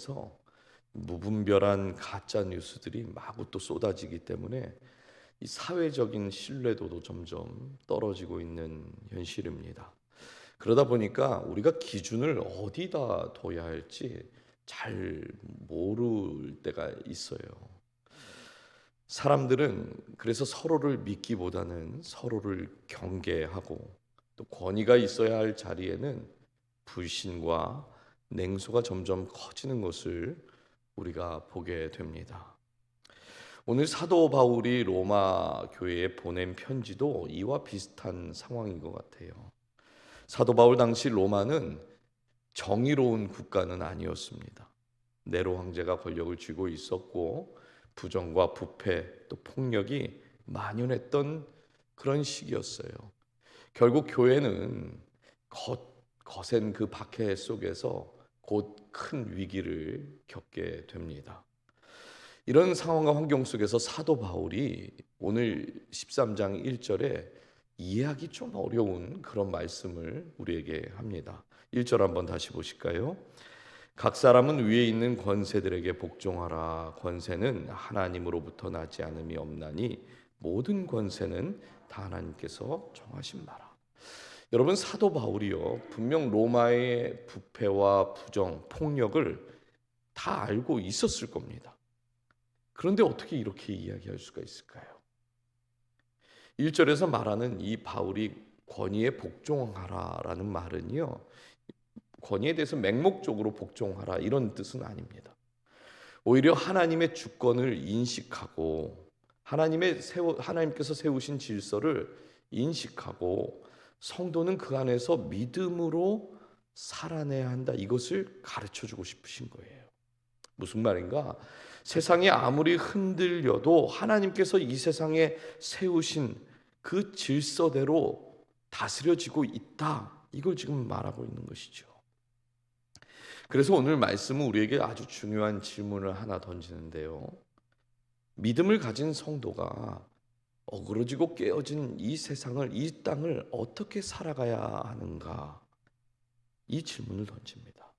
속에서 무분별한 가짜 뉴스들이 마구 또 쏟아지기 때문에 이 사회적인 신뢰도도 점점 떨어지고 있는 현실입니다. 그러다 보니까 우리가 기준을 어디다 둬야 할지 잘 모를 때가 있어요. 사람들은 그래서 서로를 믿기보다는 서로를 경계하고, 또 권위가 있어야 할 자리에는 불신과 냉소가 점점 커지는 것을 우리가 보게 됩니다. 오늘 사도 바울이 로마 교회에 보낸 편지도 이와 비슷한 상황인 것 같아요. 사도 바울 당시 로마는 정의로운 국가는 아니었습니다. 네로 황제가 권력을 쥐고 있었고, 부정과 부패 또 폭력이 만연했던 그런 시기였어요. 결국 교회는 거센 그 박해 속에서 곧 큰 위기를 겪게 됩니다. 이런 상황과 환경 속에서 사도 바울이 오늘 13장 1절에 이해하기 좀 어려운 그런 말씀을 우리에게 합니다. 1절 한번 다시 보실까요? 각 사람은 위에 있는 권세들에게 복종하라. 권세는 하나님으로부터 나지 않음이 없나니 모든 권세는 다 하나님께서 정하신 바라. 여러분, 사도 바울이요, 분명 로마의 부패와 부정, 폭력을 다 알고 있었을 겁니다. 그런데 어떻게 이렇게 이야기할 수가 있을까요? 1절에서 말하는 이 바울이 권위에 복종하라라는 말은요, 권위에 대해서 맹목적으로 복종하라 이런 뜻은 아닙니다. 오히려 하나님의 주권을 인식하고 하나님께서 세우신 질서를 인식하고 성도는 그 안에서 믿음으로 살아내야 한다, 이것을 가르쳐주고 싶으신 거예요. 무슨 말인가? 세상이 아무리 흔들려도 하나님께서 이 세상에 세우신 그 질서대로 다스려지고 있다, 이걸 지금 말하고 있는 것이죠. 그래서 오늘 말씀은 우리에게 아주 중요한 질문을 하나 던지는데요. 믿음을 가진 성도가 어그러지고 깨어진 이 세상을, 이 땅을 어떻게 살아가야 하는가, 이 질문을 던집니다.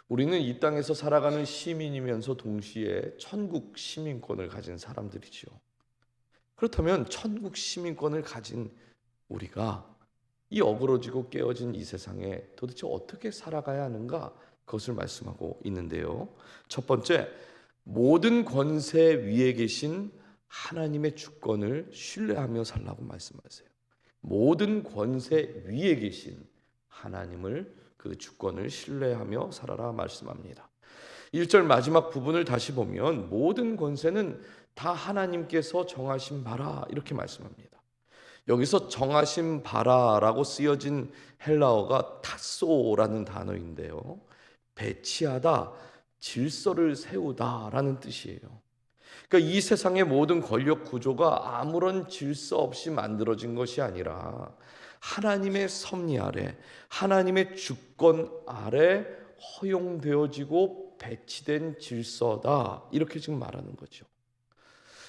우리는 이 땅에서 살아가는 시민이면서 동시에 천국 시민권을 가진 사람들이죠. 그렇다면 천국 시민권을 가진 우리가 이 어그러지고 깨어진 이 세상에 도대체 어떻게 살아가야 하는가, 그것을 말씀하고 있는데요. 첫 번째, 모든 권세 위에 계신 하나님의 주권을 신뢰하며 살라고 말씀하세요. 모든 권세 위에 계신 하나님을, 그 주권을 신뢰하며 살아라 말씀합니다. 1절 마지막 부분을 다시 보면 모든 권세는 다 하나님께서 정하신 바라, 이렇게 말씀합니다. 여기서 정하신 바라라고 쓰여진 헬라어가 타소라는 단어인데요, 배치하다, 질서를 세우다라는 뜻이에요. 그러니까 이 세상의 모든 권력 구조가 아무런 질서 없이 만들어진 것이 아니라 하나님의 섭리 아래, 하나님의 주권 아래 허용되어지고 배치된 질서다, 이렇게 지금 말하는 거죠.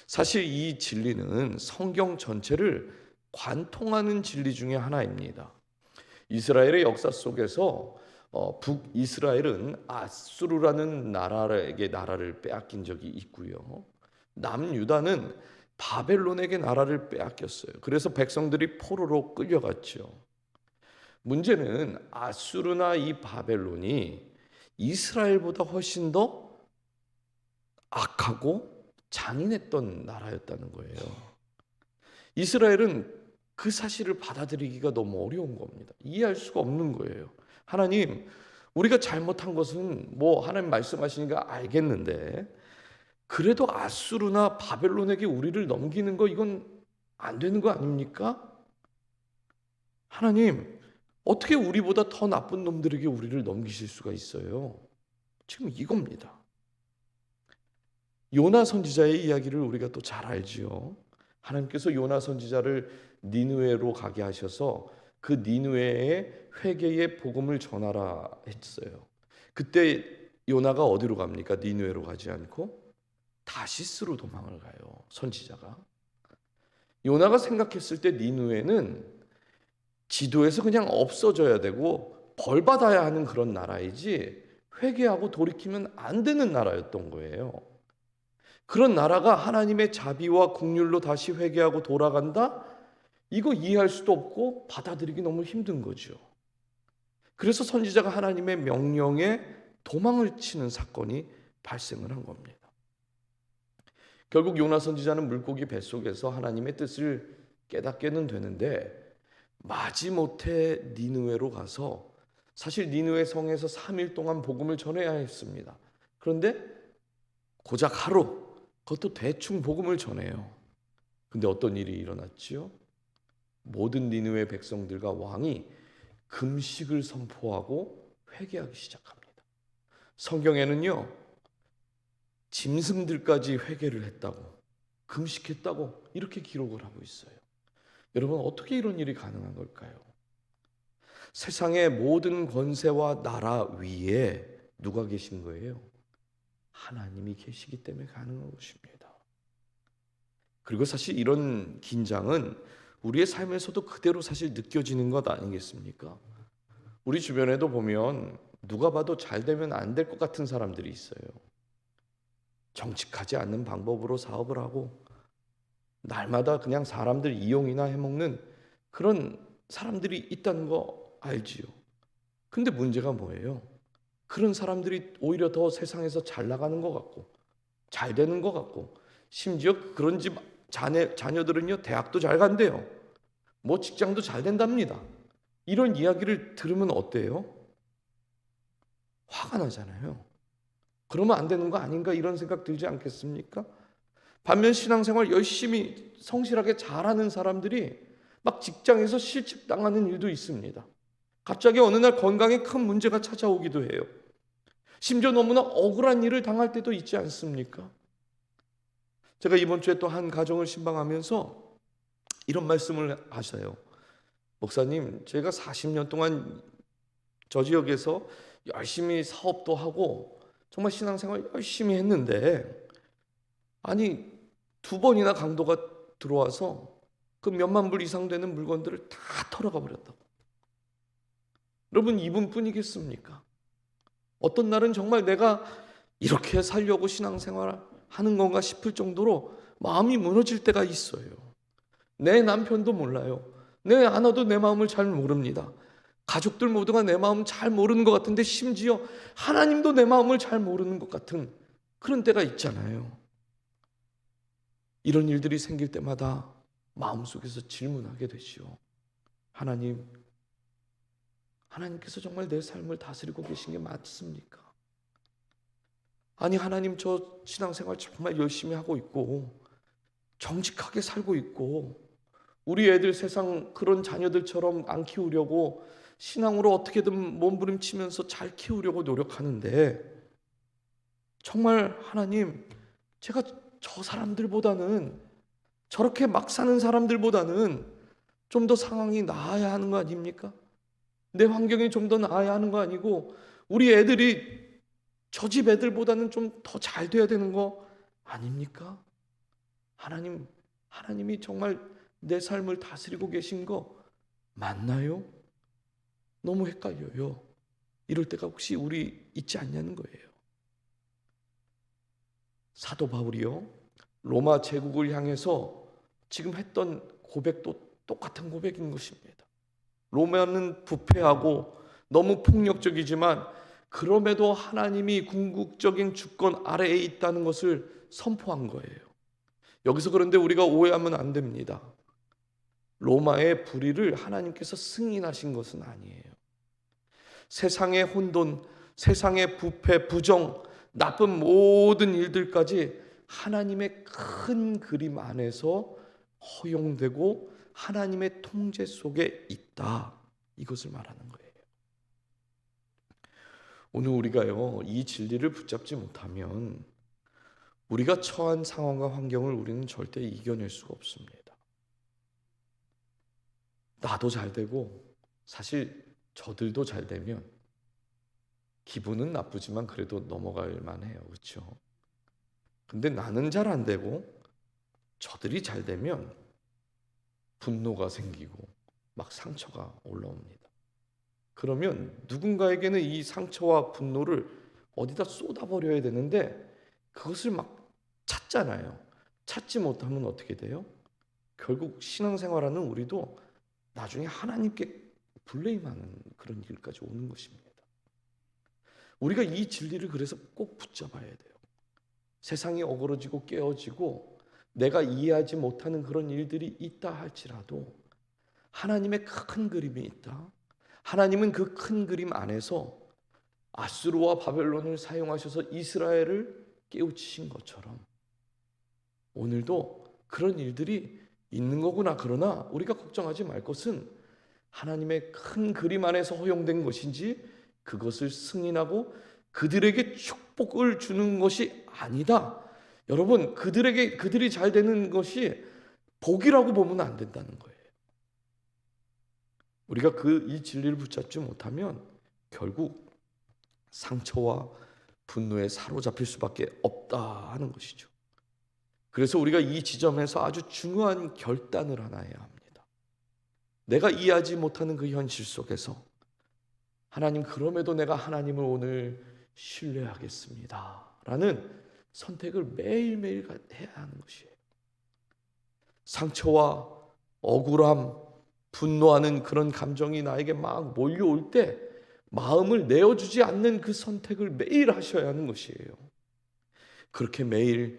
사실 이 진리는 성경 전체를 관통하는 진리 중에 하나입니다. 이스라엘의 역사 속에서 북이스라엘은 아수르라는 나라에게 나라를 빼앗긴 적이 있고요, 남유다는 바벨론에게 나라를 빼앗겼어요. 그래서 백성들이 포로로 끌려갔죠. 문제는 아수르나 이 바벨론이 이스라엘보다 훨씬 더 악하고 잔인했던 나라였다는 거예요. 이스라엘은 그 사실을 받아들이기가 너무 어려운 겁니다. 이해할 수가 없는 거예요. 하나님, 우리가 잘못한 것은 하나님 말씀하시니까 알겠는데, 그래도 아수르나 바벨론에게 우리를 넘기는 거, 이건 안 되는 거 아닙니까? 하나님, 어떻게 우리보다 더 나쁜 놈들에게 우리를 넘기실 수가 있어요? 지금 이겁니다. 요나 선지자의 이야기를 우리가 또 잘 알지요. 하나님께서 요나 선지자를 니느웨로 가게 하셔서 그 니느웨의 회개의 복음을 전하라 했어요. 그때 요나가 어디로 갑니까? 니느웨로 가지 않고 다시스로 도망을 가요, 선지자가. 요나가 생각했을 때 니느웨는 지도에서 그냥 없어져야 되고 벌 받아야 하는 그런 나라이지 회개하고 돌이키면 안 되는 나라였던 거예요. 그런 나라가 하나님의 자비와 긍휼로 다시 회개하고 돌아간다? 이거 이해할 수도 없고 받아들이기 너무 힘든 거죠. 그래서 선지자가 하나님의 명령에 도망을 치는 사건이 발생을 한 겁니다. 결국 요나 선지자는 물고기 뱃속에서 하나님의 뜻을 깨닫게는 되는데 마지못해 니느웨로 가서 사실 니느웨 성에서 3일 동안 복음을 전해야 했습니다. 그런데 고작 하루, 그것도 대충 복음을 전해요. 근데 어떤 일이 일어났지요? 모든 니느웨 백성들과 왕이 금식을 선포하고 회개하기 시작합니다. 성경에는요, 짐승들까지 회개를 했다고, 금식했다고 이렇게 기록을 하고 있어요. 여러분, 어떻게 이런 일이 가능한 걸까요? 세상의 모든 권세와 나라 위에 누가 계신 거예요? 하나님이 계시기 때문에 가능한 것입니다. 그리고 사실 이런 긴장은 우리의 삶에서도 그대로 사실 느껴지는 것 아니겠습니까? 우리 주변에도 보면 누가 봐도 잘 되면 안 될 것 같은 사람들이 있어요. 정직하지 않는 방법으로 사업을 하고 날마다 그냥 사람들 이용이나 해먹는 그런 사람들이 있다는 거 알지요. 근데 문제가 뭐예요? 그런 사람들이 오히려 더 세상에서 잘 나가는 것 같고 잘 되는 것 같고 심지어 그런 집 자녀들은요 대학도 잘 간대요. 뭐 직장도 잘 된답니다. 이런 이야기를 들으면 어때요? 화가 나잖아요. 그러면 안 되는 거 아닌가 이런 생각 들지 않겠습니까? 반면 신앙생활 열심히 성실하게 잘하는 사람들이 막 직장에서 실직당하는 일도 있습니다. 갑자기 어느 날 건강에 큰 문제가 찾아오기도 해요. 심지어 너무나 억울한 일을 당할 때도 있지 않습니까? 제가 이번 주에 또 한 가정을 신방하면서 이런 말씀을 하셔요. 목사님, 제가 40년 동안 저 지역에서 열심히 사업도 하고 정말 신앙생활 열심히 했는데 아니 2번이나 강도가 들어와서 그 몇만 불 이상 되는 물건들을 다 털어가 버렸다고. 여러분, 이분뿐이겠습니까? 어떤 날은 정말 내가 이렇게 살려고 신앙생활 하는 건가 싶을 정도로 마음이 무너질 때가 있어요. 내 남편도 몰라요. 내 아내도 내 마음을 잘 모릅니다. 가족들 모두가 내 마음 잘 모르는 것 같은데 심지어 하나님도 내 마음을 잘 모르는 것 같은 그런 때가 있잖아요. 이런 일들이 생길 때마다 마음속에서 질문하게 되지요. 하나님께서 정말 내 삶을 다스리고 계신 게 맞습니까? 아니 하나님, 저 신앙생활 정말 열심히 하고 있고 정직하게 살고 있고 우리 애들 세상 그런 자녀들처럼 안 키우려고 신앙으로 어떻게든 몸부림치면서 잘 키우려고 노력하는데 정말 하나님, 제가 저 사람들보다는 저렇게 막 사는 사람들보다는 좀 더 상황이 나아야 하는 거 아닙니까? 내 환경이 좀 더 나아야 하는 거 아니고 우리 애들이 저 집 애들보다는 좀 더 잘 돼야 되는 거 아닙니까? 하나님이 정말 내 삶을 다스리고 계신 거 맞나요? 너무 헷갈려요. 이럴 때가 혹시 우리 있지 않냐는 거예요. 사도 바울이요, 로마 제국을 향해서 지금 했던 고백도 똑같은 고백인 것입니다. 로마는 부패하고 너무 폭력적이지만 그럼에도 하나님이 궁극적인 주권 아래에 있다는 것을 선포한 거예요. 여기서 그런데 우리가 오해하면 안 됩니다. 로마의 불의를 하나님께서 승인하신 것은 아니에요. 세상의 혼돈, 세상의 부패, 부정, 나쁜 모든 일들까지 하나님의 큰 그림 안에서 허용되고 하나님의 통제 속에 있다. 이것을 말하는 거예요. 오늘 우리가요, 이 진리를 붙잡지 못하면 우리가 처한 상황과 환경을 우리는 절대 이겨낼 수가 없습니다. 나도 잘 되고 사실 저들도 잘 되면 기분은 나쁘지만 그래도 넘어갈 만해요. 그렇죠? 근데 나는 잘 안 되고 저들이 잘 되면 분노가 생기고 막 상처가 올라옵니다. 그러면 누군가에게는 이 상처와 분노를 어디다 쏟아버려야 되는데 그것을 막 찾잖아요. 찾지 못하면 어떻게 돼요? 결국 신앙생활하는 우리도 나중에 하나님께 블레임하는 그런 일까지 오는 것입니다. 우리가 이 진리를 그래서 꼭 붙잡아야 돼요. 세상이 어그러지고 깨어지고 내가 이해하지 못하는 그런 일들이 있다 할지라도 하나님의 큰 그림이 있다. 하나님은 그 큰 그림 안에서 아수르와 바벨론을 사용하셔서 이스라엘을 깨우치신 것처럼 오늘도 그런 일들이 있는 거구나. 그러나 우리가 걱정하지 말 것은 하나님의 큰 그림 안에서 허용된 것인지 그것을 승인하고 그들에게 축복을 주는 것이 아니다. 여러분, 그들이 잘 되는 것이 복이라고 보면 안 된다는 거예요. 우리가 이 진리를 붙잡지 못하면 결국 상처와 분노에 사로잡힐 수밖에 없다 하는 것이죠. 그래서 우리가 이 지점에서 아주 중요한 결단을 하나 해야 합니다. 내가 이해하지 못하는 그 현실 속에서 하나님, 그럼에도 내가 하나님을 오늘 신뢰하겠습니다 라는 선택을 매일매일 해야 하는 것이에요. 상처와 억울함, 분노하는 그런 감정이 나에게 막 몰려올 때 마음을 내어주지 않는 그 선택을 매일 하셔야 하는 것이에요. 그렇게 매일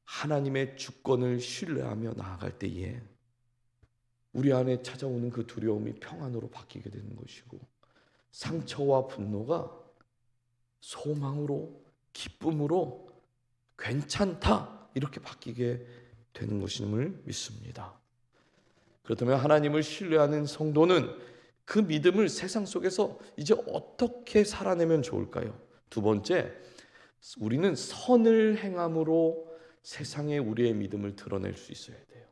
하나님의 주권을 신뢰하며 나아갈 때에 우리 안에 찾아오는 그 두려움이 평안으로 바뀌게 되는 것이고 상처와 분노가 소망으로, 기쁨으로 괜찮다 이렇게 바뀌게 되는 것임을 믿습니다. 그렇다면 하나님을 신뢰하는 성도는 그 믿음을 세상 속에서 이제 어떻게 살아내면 좋을까요? 두 번째, 우리는 선을 행함으로 세상에 우리의 믿음을 드러낼 수 있어야 돼요.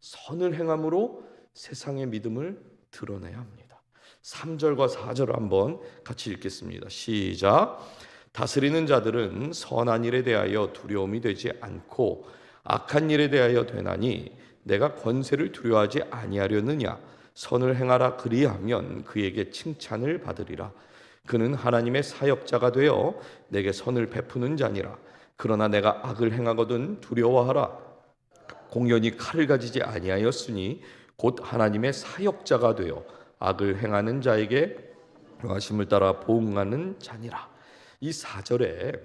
선을 행함으로 세상의 믿음을 드러내야 합니다. 3절과 4절을 한번 같이 읽겠습니다. 시작. 다스리는 자들은 선한 일에 대하여 두려움이 되지 않고 악한 일에 대하여 되나니 내가 권세를 두려워하지 아니하려느냐. 선을 행하라. 그리하면 그에게 칭찬을 받으리라. 그는 하나님의 사역자가 되어 내게 선을 베푸는 자니라. 그러나 내가 악을 행하거든 두려워하라. 공연히 칼을 가지지 아니하였으니 곧 하나님의 사역자가 되어 악을 행하는 자에게 하심을 따라 보응하는 자니라. 이 4절에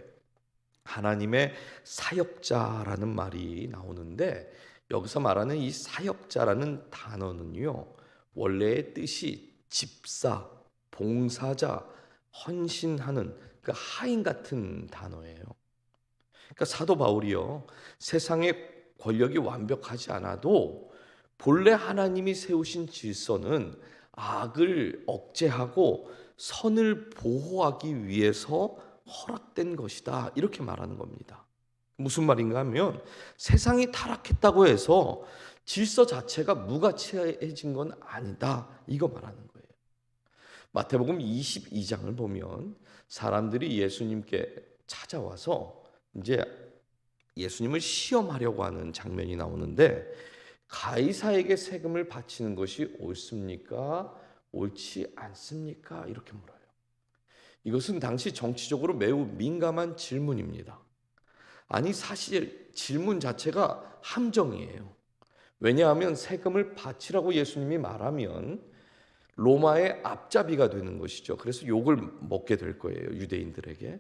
하나님의 사역자라는 말이 나오는데 여기서 말하는 이 사역자라는 단어는요, 원래의 뜻이 집사, 봉사자, 헌신하는 그 하인 같은 단어예요. 그러니까 사도 바울이요, 세상의 권력이 완벽하지 않아도 본래 하나님이 세우신 질서는 악을 억제하고 선을 보호하기 위해서 허락된 것이다 이렇게 말하는 겁니다. 무슨 말인가 하면 세상이 타락했다고 해서 질서 자체가 무가치해진 건 아니다 이거 말하는 거예요. 마태복음 22장을 보면 사람들이 예수님께 찾아와서 이제 예수님을 시험하려고 하는 장면이 나오는데 가이사에게 세금을 바치는 것이 옳습니까? 옳지 않습니까? 이렇게 물어요. 이것은 당시 정치적으로 매우 민감한 질문입니다. 아니 사실 질문 자체가 함정이에요. 왜냐하면 세금을 바치라고 예수님이 말하면 로마의 앞잡이가 되는 것이죠. 그래서 욕을 먹게 될 거예요, 유대인들에게.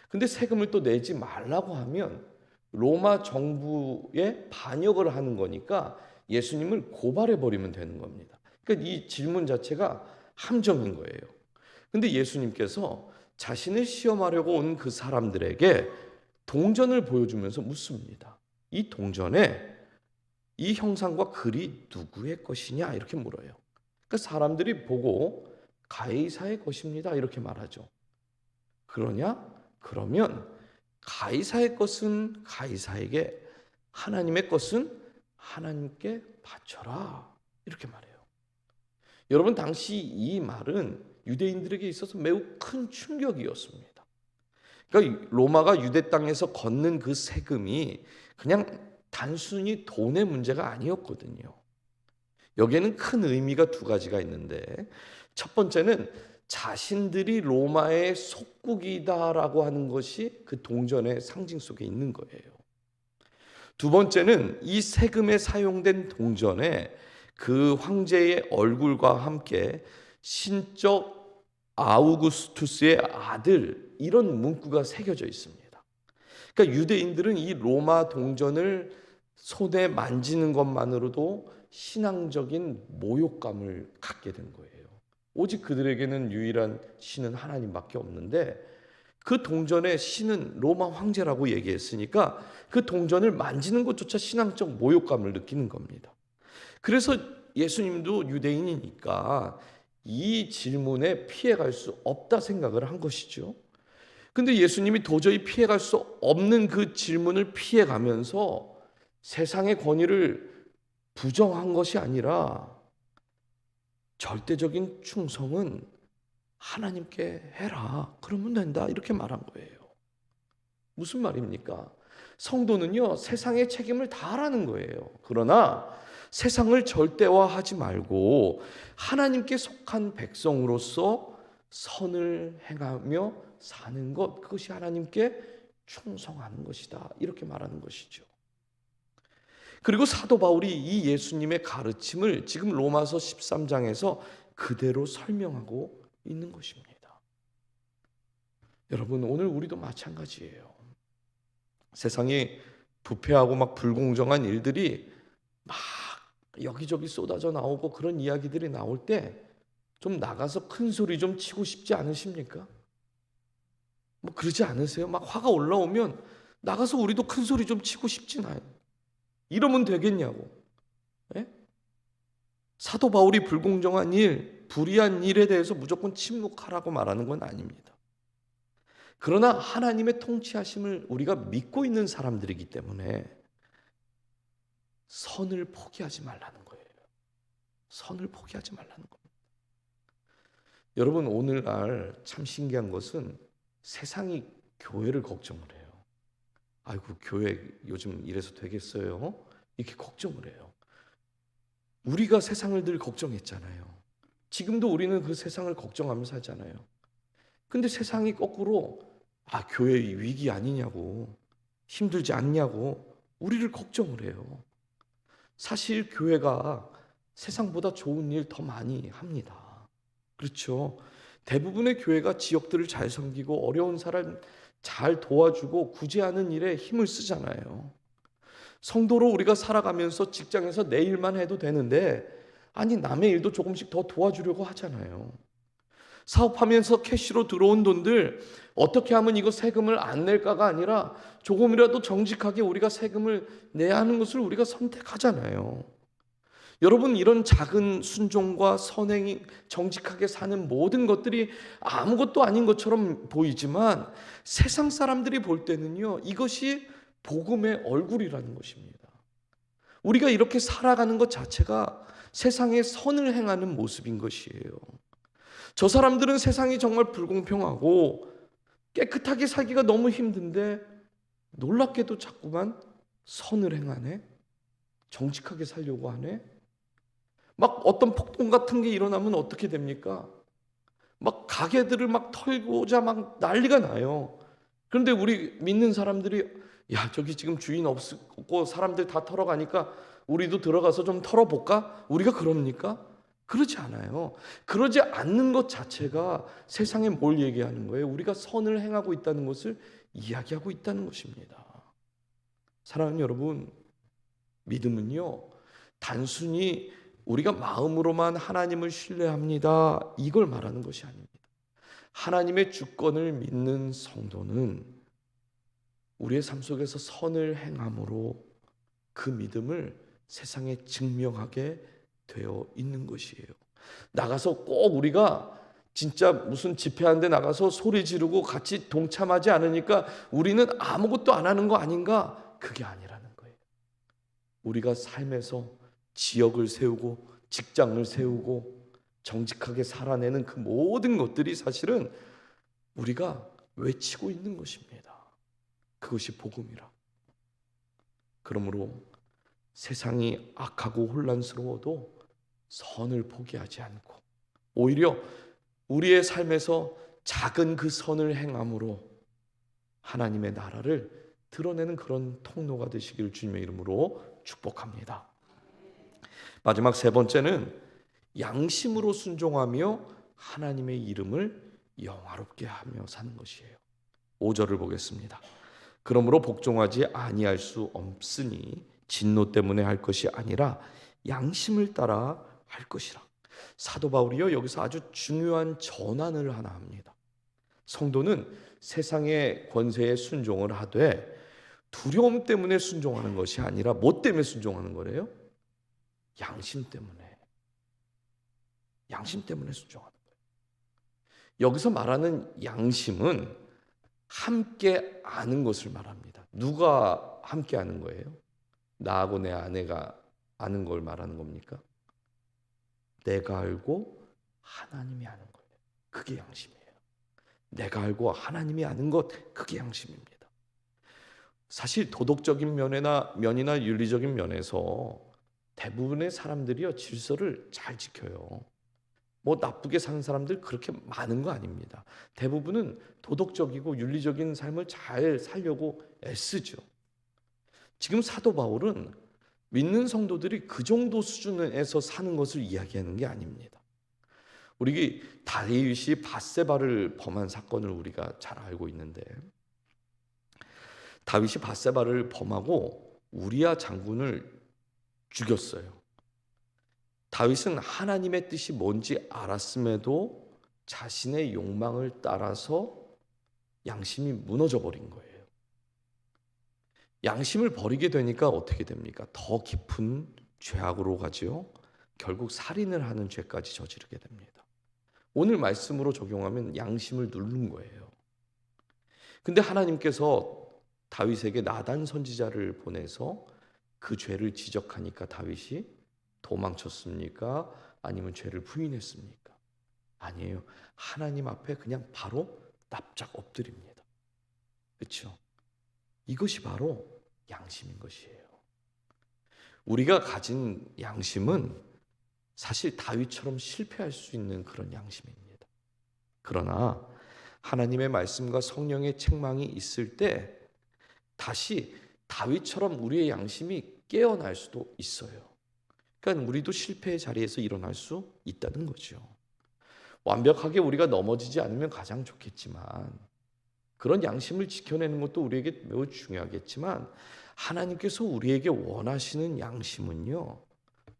근데 세금을 또 내지 말라고 하면 로마 정부에 반역을 하는 거니까 예수님을 고발해 버리면 되는 겁니다. 그러니까 이 질문 자체가 함정인 거예요. 근데 예수님께서 자신을 시험하려고 온 그 사람들에게 동전을 보여주면서 묻습니다. 이 동전에 이 형상과 글이 누구의 것이냐 이렇게 물어요. 그러니까 사람들이 보고 가이사의 것입니다 이렇게 말하죠. 그러냐? 그러면 가이사의 것은 가이사에게, 하나님의 것은 하나님께 바쳐라 이렇게 말해요. 여러분, 당시 이 말은 유대인들에게 있어서 매우 큰 충격이었습니다. 그러니까 로마가 유대 땅에서 걷는 그 세금이 그냥 단순히 돈의 문제가 아니었거든요. 여기에는 큰 의미가 두 가지가 있는데 첫 번째는 자신들이 로마의 속국이다라고 하는 것이 그 동전의 상징 속에 있는 거예요. 두 번째는 이 세금에 사용된 동전에 그 황제의 얼굴과 함께 신적 아우구스투스의 아들, 이런 문구가 새겨져 있습니다. 그러니까 유대인들은 이 로마 동전을 손에 만지는 것만으로도 신앙적인 모욕감을 갖게 된 거예요. 오직 그들에게는 유일한 신은 하나님밖에 없는데, 그 동전의 신은 로마 황제라고 얘기했으니까 그 동전을 만지는 것조차 신앙적 모욕감을 느끼는 겁니다. 그래서 예수님도 유대인이니까 이 질문에 피해갈 수 없다 생각을 한 것이죠. 근데 예수님이 도저히 피해갈 수 없는 그 질문을 피해가면서 세상의 권위를 부정한 것이 아니라 절대적인 충성은 하나님께 해라, 그러면 된다, 이렇게 말한 거예요. 무슨 말입니까? 성도는요, 세상의 책임을 다하라는 거예요. 그러나 세상을 절대화하지 말고 하나님께 속한 백성으로서 선을 행하며 사는 것, 그것이 하나님께 충성하는 것이다, 이렇게 말하는 것이죠. 그리고 사도 바울이 이 예수님의 가르침을 지금 로마서 13장에서 그대로 설명하고 있는 것입니다. 여러분, 오늘 우리도 마찬가지예요. 세상이 부패하고 막 불공정한 일들이 막 여기저기 쏟아져 나오고 그런 이야기들이 나올 때 좀 나가서 큰 소리 좀 치고 싶지 않으십니까? 뭐 그러지 않으세요? 막 화가 올라오면 나가서 우리도 큰 소리 좀 치고 싶진 않아요. 이러면 되겠냐고. 예? 사도 바울이 불공정한 일, 불의한 일에 대해서 무조건 침묵하라고 말하는 건 아닙니다. 그러나 하나님의 통치하심을 우리가 믿고 있는 사람들이기 때문에 선을 포기하지 말라는 거예요. 선을 포기하지 말라는 겁니다. 여러분, 오늘날 참 신기한 것은 세상이 교회를 걱정을 해요. 아이고, 교회 요즘 이래서 되겠어요? 이렇게 걱정을 해요. 우리가 세상을 늘 걱정했잖아요. 지금도 우리는 그 세상을 걱정하면서 살잖아요. 근데 세상이 거꾸로 교회 위기 아니냐고, 힘들지 않냐고 우리를 걱정을 해요. 사실 교회가 세상보다 좋은 일 더 많이 합니다. 그렇죠. 대부분의 교회가 지역들을 잘 섬기고 어려운 사람 잘 도와주고 구제하는 일에 힘을 쓰잖아요. 성도로 우리가 살아가면서 직장에서 내 일만 해도 되는데 남의 일도 조금씩 더 도와주려고 하잖아요. 사업하면서 캐시로 들어온 돈들 어떻게 하면 이거 세금을 안 낼까가 아니라 조금이라도 정직하게 우리가 세금을 내야 하는 것을 우리가 선택하잖아요. 여러분, 이런 작은 순종과 선행이 정직하게 사는 모든 것들이 아무것도 아닌 것처럼 보이지만 세상 사람들이 볼 때는요, 이것이 복음의 얼굴이라는 것입니다. 우리가 이렇게 살아가는 것 자체가 세상에 선을 행하는 모습인 것이에요. 저 사람들은 세상이 정말 불공평하고 깨끗하게 살기가 너무 힘든데 놀랍게도 자꾸만 선을 행하네, 정직하게 살려고 하네. 막 어떤 폭동 같은 게 일어나면 어떻게 됩니까? 막 가게들을 막 털고자 막 난리가 나요. 그런데 우리 믿는 사람들이 저기 지금 주인 없고 사람들 다 털어가니까 우리도 들어가서 좀 털어볼까? 우리가 그럽니까? 그러지 않아요. 그러지 않는 것 자체가 세상에 뭘 얘기하는 거예요? 우리가 선을 행하고 있다는 것을 이야기하고 있다는 것입니다. 사랑하는 여러분, 믿음은요, 단순히 우리가 마음으로만 하나님을 신뢰합니다, 이걸 말하는 것이 아닙니다. 하나님의 주권을 믿는 성도는 우리의 삶 속에서 선을 행함으로 그 믿음을 세상에 증명하게 되어 있는 것이에요. 나가서 꼭 우리가 진짜 무슨 집회하는데 나가서 소리 지르고 같이 동참하지 않으니까 우리는 아무것도 안 하는 거 아닌가? 그게 아니라는 거예요. 우리가 삶에서 지역을 세우고 직장을 세우고 정직하게 살아내는 그 모든 것들이 사실은 우리가 외치고 있는 것입니다. 그것이 복음이라. 그러므로 세상이 악하고 혼란스러워도 선을 포기하지 않고 오히려 우리의 삶에서 작은 그 선을 행함으로 하나님의 나라를 드러내는 그런 통로가 되시기를 주님의 이름으로 축복합니다. 마지막 세 번째는 양심으로 순종하며 하나님의 이름을 영화롭게 하며 사는 것이에요. 5절을 보겠습니다. 그러므로 복종하지 아니할 수 없으니 진노 때문에 할 것이 아니라 양심을 따라 할 것이라. 사도 바울이요 여기서 아주 중요한 전환을 하나 합니다. 성도는 세상의 권세에 순종을 하되 두려움 때문에 순종하는 것이 아니라 뭐 때문에 순종하는 거래요? 양심 때문에. 양심 때문에 순종하는 거예요. 여기서 말하는 양심은 함께 아는 것을 말합니다. 누가 함께 아는 거예요? 나하고 내 아내가 아는 걸 말하는 겁니까? 내가 알고 하나님이 아는 거예요. 그게 양심이에요. 내가 알고 하나님이 아는 것, 그게 양심입니다. 사실 도덕적인 면이나 윤리적인 면에서 대부분의 사람들이요 질서를 잘 지켜요. 뭐 나쁘게 사는 사람들 그렇게 많은 거 아닙니다. 대부분은 도덕적이고 윤리적인 삶을 잘 살려고 애쓰죠. 지금 사도 바울은 믿는 성도들이 그 정도 수준에서 사는 것을 이야기하는 게 아닙니다. 우리 다윗이 밧세바를 범한 사건을 우리가 잘 알고 있는데, 다윗이 밧세바를 범하고 우리야 장군을 죽였어요. 다윗은 하나님의 뜻이 뭔지 알았음에도 자신의 욕망을 따라서 양심이 무너져 버린 거예요. 양심을 버리게 되니까 어떻게 됩니까? 더 깊은 죄악으로 가지요. 결국 살인을 하는 죄까지 저지르게 됩니다. 오늘 말씀으로 적용하면 양심을 누른 거예요. 근데 하나님께서 다윗에게 나단 선지자를 보내서 그 죄를 지적하니까 다윗이 도망쳤습니까? 아니면 죄를 부인했습니까? 아니에요. 하나님 앞에 그냥 바로 납작 엎드립니다. 그렇죠? 이것이 바로 양심인 것이에요. 우리가 가진 양심은 사실 다윗처럼 실패할 수 있는 그런 양심입니다. 그러나 하나님의 말씀과 성령의 책망이 있을 때 다시 다윗처럼 우리의 양심이 깨어날 수도 있어요. 그러니까 우리도 실패의 자리에서 일어날 수 있다는 거죠. 완벽하게 우리가 넘어지지 않으면 가장 좋겠지만, 그런 양심을 지켜내는 것도 우리에게 매우 중요하겠지만, 하나님께서 우리에게 원하시는 양심은요,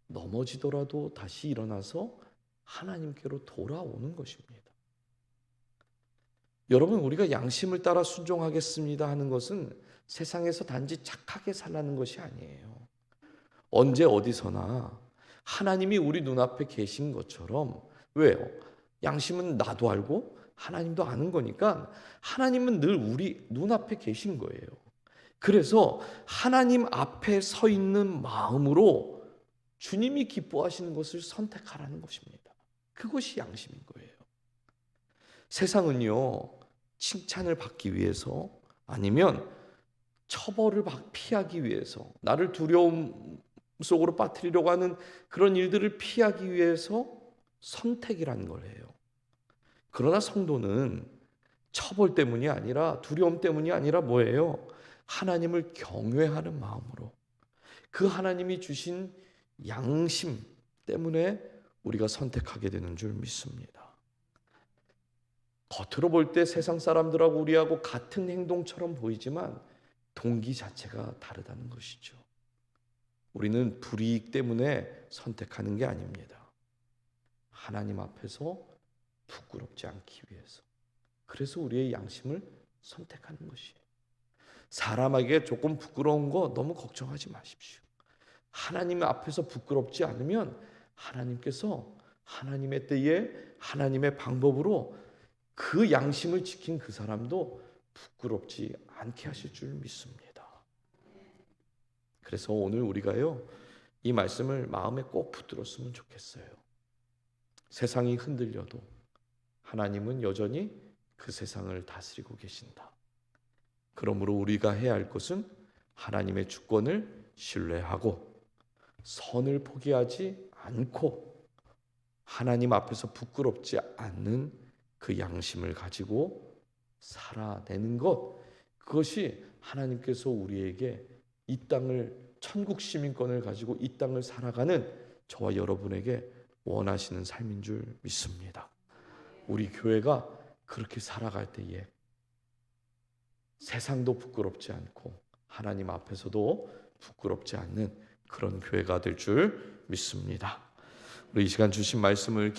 넘어지더라도 다시 일어나서 하나님께로 돌아오는 것입니다. 여러분, 우리가 양심을 따라 순종하겠습니다 하는 것은 세상에서 단지 착하게 살라는 것이 아니에요. 언제 어디서나 하나님이 우리 눈앞에 계신 것처럼, 왜요? 양심은 나도 알고 하나님도 아는 거니까 하나님은 늘 우리 눈앞에 계신 거예요. 그래서 하나님 앞에 서 있는 마음으로 주님이 기뻐하시는 것을 선택하라는 것입니다. 그것이 양심인 거예요. 세상은요, 칭찬을 받기 위해서 아니면 처벌을 피하기 위해서, 나를 두려움 속으로 빠뜨리려고 하는 그런 일들을 피하기 위해서 선택이라는 걸 해요. 그러나 성도는 처벌 때문이 아니라, 두려움 때문이 아니라 뭐예요? 하나님을 경외하는 마음으로, 그 하나님이 주신 양심 때문에 우리가 선택하게 되는 줄 믿습니다. 겉으로 볼 때 세상 사람들하고 우리하고 같은 행동처럼 보이지만 동기 자체가 다르다는 것이죠. 우리는 불이익 때문에 선택하는 게 아닙니다. 하나님 앞에서 부끄럽지 않기 위해서. 그래서 우리의 양심을 선택하는 것이에요. 사람에게 조금 부끄러운 거 너무 걱정하지 마십시오. 하나님 앞에서 부끄럽지 않으면 하나님께서 하나님의 때에 하나님의 방법으로 그 양심을 지킨 그 사람도 부끄럽지 않게 하실 줄 믿습니다. 그래서 오늘 우리가요, 이 말씀을 마음에 꼭 붙들었으면 좋겠어요. 세상이 흔들려도 하나님은 여전히 그 세상을 다스리고 계신다. 그러므로 우리가 해야 할 것은 하나님의 주권을 신뢰하고 선을 포기하지 않고 하나님 앞에서 부끄럽지 않는 그 양심을 가지고 살아내는 것, 그것이 하나님께서 우리에게 이 땅을, 천국 시민권을 가지고 이 땅을 살아가는 저와 여러분에게 원하시는 삶인 줄 믿습니다. 우리 교회가 그렇게 살아갈 때에 세상도 부끄럽지 않고 하나님 앞에서도 부끄럽지 않는 그런 교회가 될 줄 믿습니다. 우리 이 시간 주신 말씀을